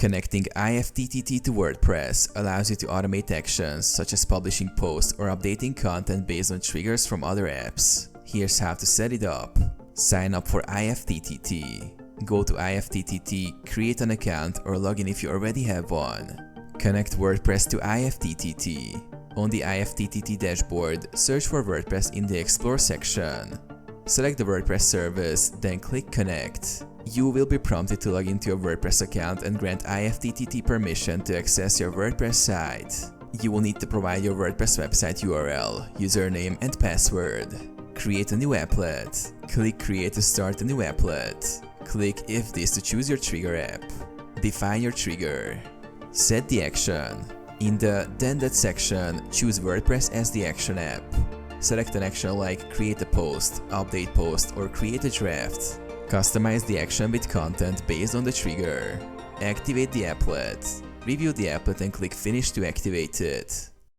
Connecting IFTTT to WordPress allows you to automate actions such as publishing posts or updating content based on triggers from other apps. Here's how to set it up. Sign up for IFTTT. Go to IFTTT, create an account or log in if you already have one. Connect WordPress to IFTTT. On the IFTTT dashboard, search for WordPress in the Explore section. Select the WordPress service, then click Connect. You will be prompted to log into your WordPress account and grant IFTTT permission to access your WordPress site. You will need to provide your WordPress website URL, username and password. Create a new applet. Click Create to start a new applet. Click If This to choose your trigger app. Define your trigger. Set the action. In the Then That section, choose WordPress as the action app. Select an action like create a post, update post, or create a draft. Customize the action with content based on the trigger. Activate the applet. Review the applet and click Finish to activate it.